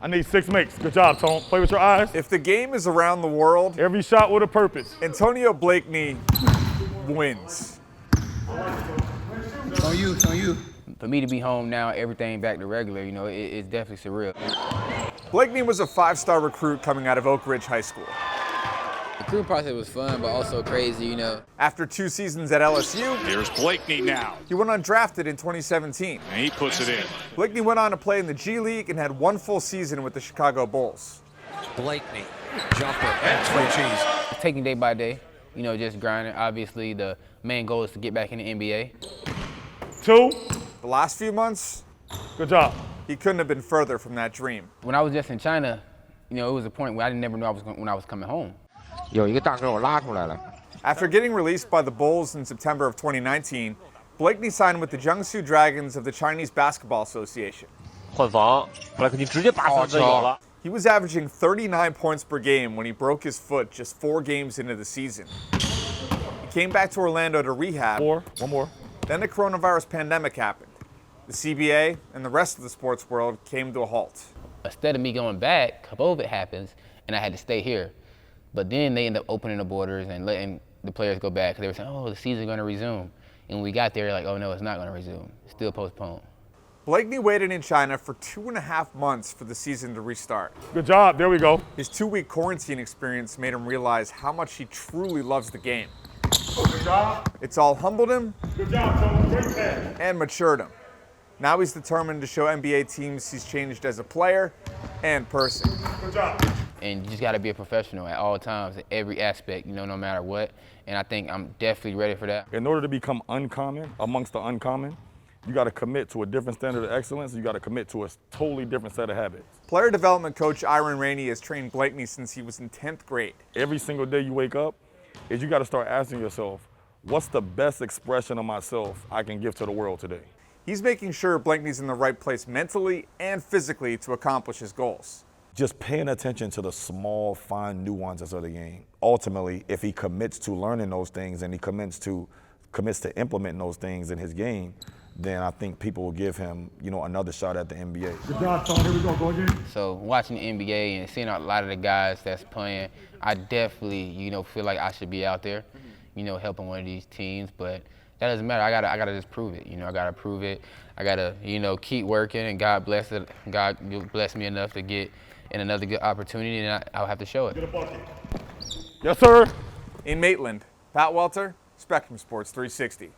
I need 6 makes. Good job, Tone. Play with your eyes. If the game is around the world, Every shot with a purpose. Antonio Blakeney wins. It's on you, it's on you. For me to be home now, everything back to regular, you know, it's definitely surreal. Blakeney was a 5-star recruit coming out of Oak Ridge High School. The recruiting process was fun, but also crazy, you know. After 2 seasons at LSU, Here's Blakeney now. he went undrafted in 2017. And he puts it in. Blakeney went on to play in the G League and had 1 full season with the Chicago Bulls. Blakeney, jumper, and 3 cheese. Taking day by day, you know, just grinding. Obviously, the main goal is to get back in the NBA. 2. The last few months, Good job. he couldn't have been further from that dream. When I was just in China, you know, it was a point where I didn't never know when I was coming home. 有一个大个我拉出来了。 After getting released by the Bulls in September of 2019, Blakeney signed with the Jiangsu Dragons of the Chinese Basketball Association. 换防，布莱克尼直接把三分有了。 He was averaging 39 points per game when he broke his foot just 4 games into the season. He came back to Orlando to rehab. 4. One more. Then the coronavirus pandemic happened. The CBA and the rest of the sports world came to a halt. Instead of me going back, COVID happens, and I had to stay here. But then they ended up opening the borders and letting the players go back. They were saying, oh, the season's going to resume. And when we got there, like, oh, no, it's not going to resume. It's still postponed. Blakeney waited in China for 2.5 months for the season to restart. Good job. There we go. His 2-week quarantine experience made him realize how much he truly loves the game. Good job. It's all humbled him Good job, Tone. Great pass. and matured him. Now he's determined to show NBA teams he's changed as a player and person. Good job. And you just got to be a professional at all times, in every aspect, you know, no matter what. And I think I'm definitely ready for that. In order to become uncommon amongst the uncommon, you got to commit to a different standard of excellence. You got to commit to a totally different set of habits. Player development coach Iron Rainey has trained Blakeney since he was in 10th grade. Every single day you wake up, is you got to start asking yourself, what's the best expression of myself I can give to the world today? He's making sure Blakeney's in the right place mentally and physically to accomplish his goals. Just paying attention to the small, fine nuances of the game. Ultimately, if he commits to learning those things and he commits to implementing those things in his game, then I think people will give him, you know, another shot at the NBA. Good job, Tone. Here we go. Go again. So watching the NBA and seeing a lot of the guys that's playing, I definitely, you know, feel like I should be out there, you know, helping one of these teams. But that doesn't matter. I gotta just prove it. You know, I gotta prove it. I gotta, you know, keep working, and God bless me enough to get in another good opportunity, and I'll have to show it. Get a bucket. Yes, sir. In Maitland, Pat Welter, Spectrum Sports 360.